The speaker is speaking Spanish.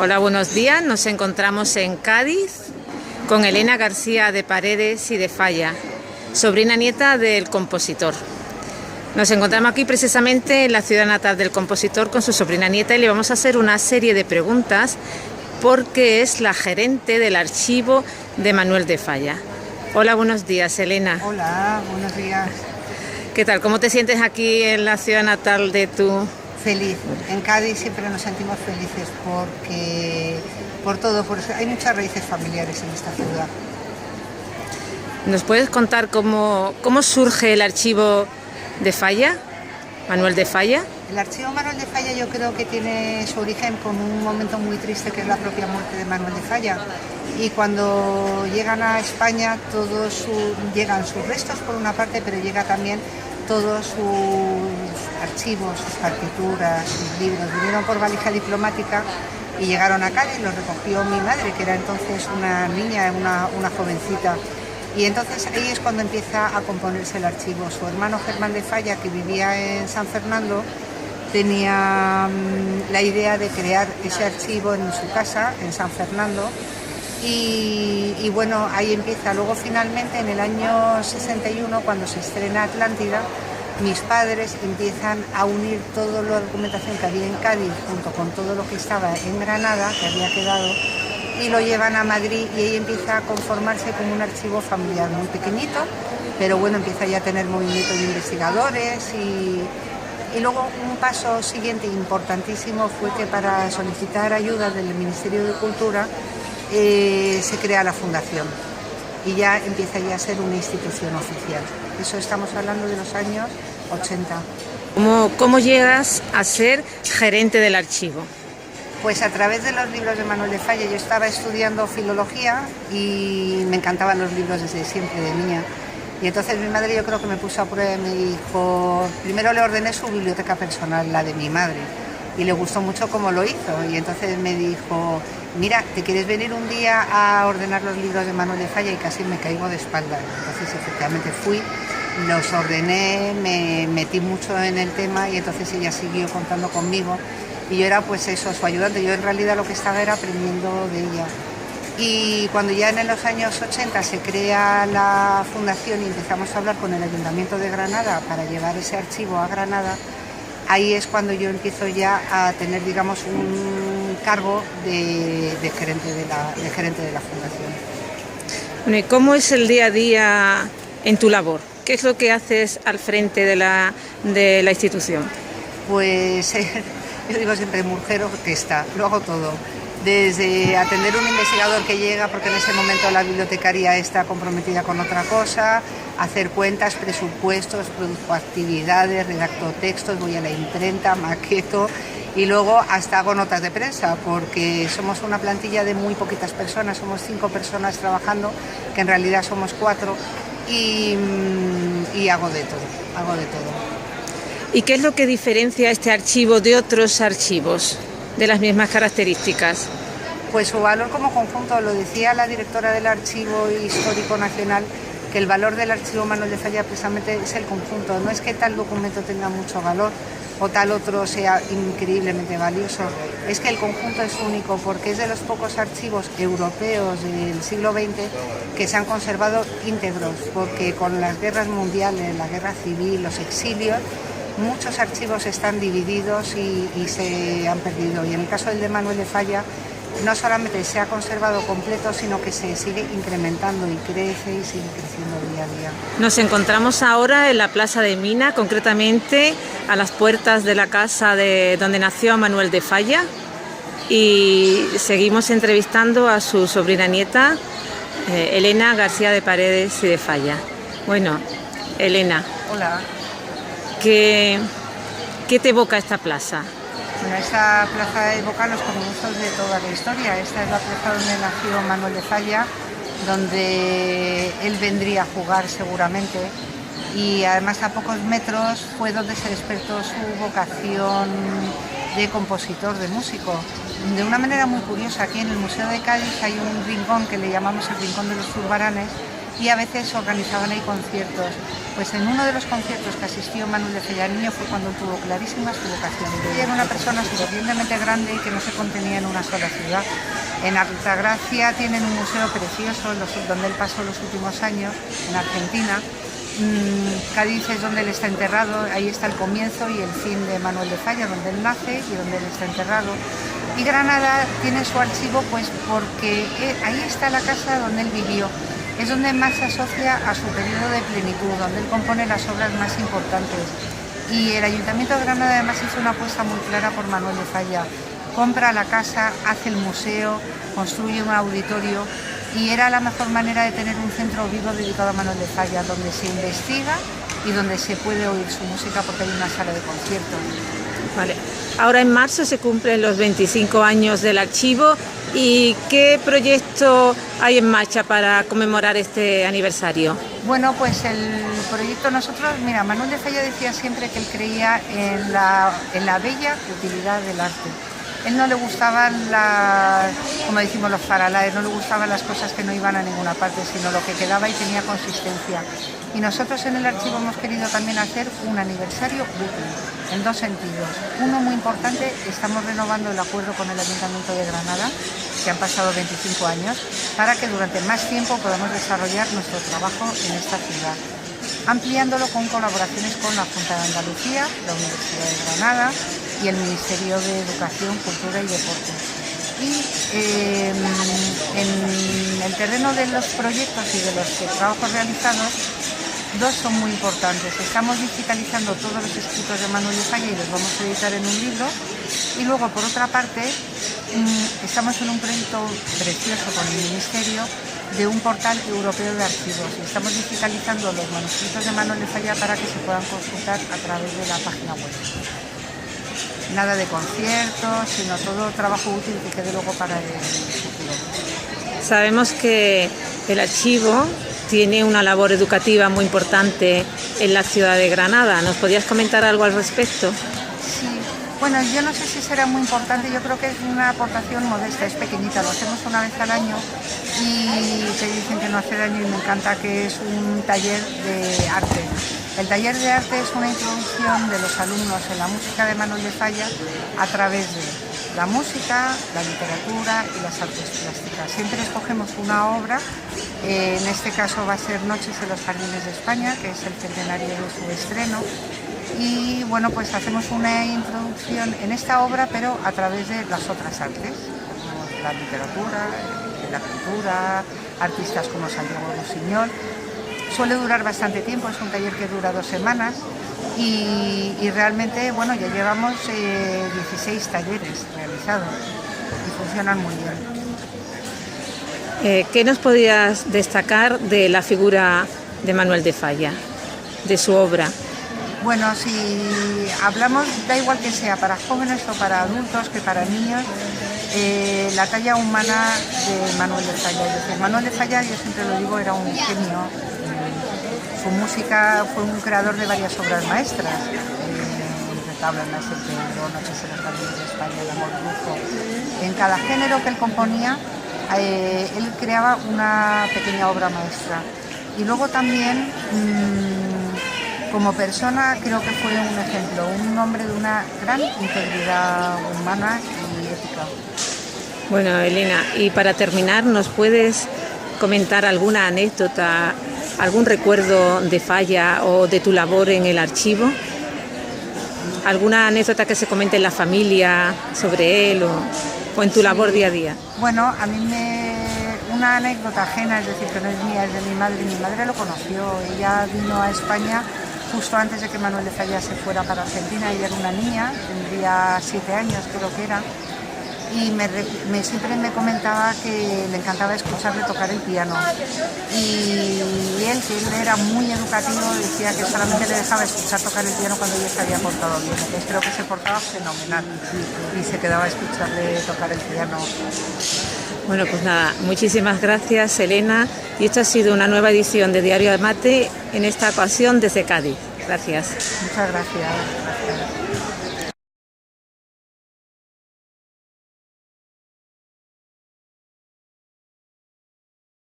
Hola, buenos días. Nos encontramos en Cádiz con Elena García de Paredes y de Falla, sobrina nieta del compositor. Nos encontramos aquí precisamente en la ciudad natal del compositor con su sobrina nieta y le vamos a hacer una serie de preguntas porque es la gerente del archivo de Manuel de Falla. Hola, buenos días, Elena. Hola, buenos días. ¿Qué tal? ¿Cómo te sientes aquí en la ciudad natal de tu...? Feliz. En Cádiz siempre nos sentimos felices por todo, por eso hay muchas raíces familiares en esta ciudad. ¿Nos puedes contar cómo surge el archivo de Falla, Manuel de Falla? El archivo Manuel de Falla yo creo que tiene su origen con un momento muy triste que es la propia muerte de Manuel de Falla. Y cuando llegan a España llegan sus restos por una parte, pero llega también todos sus archivos, sus partituras, sus libros. Vinieron por valija diplomática y llegaron a Cádiz, los recogió mi madre, que era entonces una niña, una jovencita. Y entonces ahí es cuando empieza a componerse el archivo. Su hermano Germán de Falla, que vivía en San Fernando, tenía la idea de crear ese archivo en su casa, en San Fernando. Y bueno, ahí empieza. Luego finalmente en el año 61, cuando se estrena Atlántida, mis padres empiezan a unir toda la documentación que había en Cádiz junto con todo lo que estaba en Granada, que había quedado, y lo llevan a Madrid y ahí empieza a conformarse como un archivo familiar muy pequeñito, pero bueno, empieza ya a tener movimiento de investigadores y luego un paso siguiente importantísimo fue que para solicitar ayuda del Ministerio de Cultura se crea la fundación y ya empieza ya a ser una institución oficial. Eso estamos hablando de los años 80. ¿Cómo llegas a ser gerente del archivo? Pues a través de los libros de Manuel de Falla. Yo estaba estudiando filología y me encantaban los libros desde siempre, de niña. Y entonces mi madre yo creo que me puso a prueba y me dijo, primero le ordené su biblioteca personal, la de mi madre, y le gustó mucho cómo lo hizo. Y entonces me dijo, mira, ¿te quieres venir un día a ordenar los libros de Manuel de Falla? Y casi me caigo de espalda. Entonces efectivamente fui, los ordené, me metí mucho en el tema y entonces ella siguió contando conmigo. Y yo era pues eso, su ayudante. Yo en realidad lo que estaba era aprendiendo de ella. Y cuando ya en los años 80 se crea la fundación y empezamos a hablar con el Ayuntamiento de Granada para llevar ese archivo a Granada, ahí es cuando yo empiezo ya a tener, digamos, un cargo de gerente de la fundación. Bueno, ¿y cómo es el día a día en tu labor? ¿Qué es lo que haces al frente de la institución? Pues yo digo siempre, mujer orquesta, lo hago todo. Desde atender a un investigador que llega porque en ese momento la bibliotecaria está comprometida con otra cosa, hacer cuentas, presupuestos, produzco actividades, redacto textos, voy a la imprenta, maqueto y luego hasta hago notas de prensa porque somos una plantilla de muy poquitas personas, somos 5 personas trabajando, que en realidad somos 4 y hago de todo. ¿Y qué es lo que diferencia este archivo de otros archivos de las mismas características? Pues su valor como conjunto, lo decía la directora del Archivo Histórico Nacional, que el valor del archivo Manuel de Falla precisamente es el conjunto, no es que tal documento tenga mucho valor o tal otro sea increíblemente valioso, es que el conjunto es único porque es de los pocos archivos europeos del siglo XX que se han conservado íntegros, porque con las guerras mundiales, la guerra civil, los exilios, muchos archivos están divididos y se han perdido. Y en el caso del de Manuel de Falla, no solamente se ha conservado completo, sino que se sigue incrementando y crece y sigue creciendo día a día. Nos encontramos ahora en la Plaza de Mina, concretamente a las puertas de la casa donde nació Manuel de Falla, y seguimos entrevistando a su sobrina nieta, Elena García de Paredes y de Falla. Bueno, Elena. Hola. ¿Qué te evoca esta plaza? Bueno, esta plaza evoca los comienzos de toda la historia. Esta es la plaza donde nació Manuel de Falla, donde él vendría a jugar seguramente, y además a pocos metros fue donde se despertó su vocación de compositor, de músico. De una manera muy curiosa, aquí en el Museo de Cádiz hay un rincón que le llamamos el Rincón de los Zurbaranes, y a veces organizaban ahí conciertos. Pues en uno de los conciertos que asistió Manuel de Falla niño fue cuando tuvo clarísima su vocación. Ella era una persona suficientemente grande y que no se contenía en una sola ciudad. En Altagracia tienen un museo precioso donde él pasó los últimos años, en Argentina. Cádiz es donde él está enterrado, ahí está el comienzo y el fin de Manuel de Falla, donde él nace y donde él está enterrado. Y Granada tiene su archivo pues porque ahí está la casa donde él vivió. Es donde más se asocia a su periodo de plenitud, donde él compone las obras más importantes. Y el Ayuntamiento de Granada además hizo una apuesta muy clara por Manuel de Falla. Compra la casa, hace el museo, construye un auditorio y era la mejor manera de tener un centro vivo dedicado a Manuel de Falla, donde se investiga y donde se puede oír su música porque hay una sala de conciertos. Vale. Ahora en marzo se cumplen los 25 años del archivo. ¿Y qué proyecto hay en marcha para conmemorar este aniversario? Bueno, pues el proyecto mira, Manuel de Falla decía siempre que él creía en la bella utilidad del arte. Él no le gustaban como decimos los faralaes, no le gustaban las cosas que no iban a ninguna parte, sino lo que quedaba y tenía consistencia. Y nosotros en el archivo hemos querido también hacer un aniversario útil, en dos sentidos. Uno muy importante, estamos renovando el acuerdo con el Ayuntamiento de Granada, que han pasado 25 años, para que durante más tiempo podamos desarrollar nuestro trabajo en esta ciudad, ampliándolo con colaboraciones con la Junta de Andalucía, la Universidad de Granada y el Ministerio de Educación, Cultura y Deporte. Y en el terreno de los proyectos y de los trabajos realizados, dos son muy importantes. Estamos digitalizando todos los escritos de Manuel de Falla y los vamos a editar en un libro. Y luego, por otra parte, estamos en un proyecto precioso con el Ministerio de un portal europeo de archivos. Y estamos digitalizando los manuscritos de Manuel de Falla para que se puedan consultar a través de la página web. Nada de conciertos, sino todo trabajo útil que quede luego para el futuro. Sabemos que el archivo tiene una labor educativa muy importante en la ciudad de Granada. ¿Nos podrías comentar algo al respecto? Sí, bueno, yo no sé si será muy importante, yo creo que es una aportación modesta, es pequeñita, lo hacemos una vez al año y te dicen que no hace daño y me encanta, que es un taller de arte. El taller de arte es una introducción de los alumnos en la música de Manuel de Falla a través de la música, la literatura y las artes plásticas. Siempre escogemos una obra, en este caso va a ser Noches en los Jardines de España, que es el centenario de su estreno. Y bueno, pues hacemos una introducción en esta obra, pero a través de las otras artes, como la literatura, la pintura, artistas como Santiago Rusiñol. Suele durar bastante tiempo, es un taller que dura 2 semanas y realmente, bueno, ya llevamos 16 talleres realizados y funcionan muy bien. ¿Qué nos podrías destacar de la figura de Manuel de Falla, de su obra? Bueno, si hablamos, da igual que sea para jóvenes o para adultos que para niños, la talla humana de Manuel de Falla. Es decir, Manuel de Falla, yo siempre lo digo, era un genio. Su música, fue un creador de varias obras maestras. El retablo en el Pedro, Noches en los Jardines de España, El amor brujo. En cada género que él componía, él creaba una pequeña obra maestra. Y luego también, como persona, creo que fue un ejemplo, un hombre de una gran integridad humana y ética. Bueno, Elena, y para terminar, ¿nos puedes comentar alguna anécdota, algún recuerdo de Falla o de tu labor en el archivo? ¿Alguna anécdota que se comente en la familia sobre él o en tu labor día a día? Bueno, a mí una anécdota ajena, es decir, que no es mía, es de mi madre. Mi madre lo conoció, ella vino a España justo antes de que Manuel de Falla se fuera para Argentina. Ella era una niña, tendría 7 años creo que era, y siempre me comentaba que le encantaba escucharle tocar el piano. Y él, que él era muy educativo, decía que solamente le dejaba escuchar tocar el piano cuando ella se había portado bien. Entonces creo que se portaba fenomenal y se quedaba a escucharle tocar el piano. Bueno, pues nada, muchísimas gracias, Elena. Y esto ha sido una nueva edición de Diario de Mate, en esta ocasión desde Cádiz. Gracias. Muchas gracias.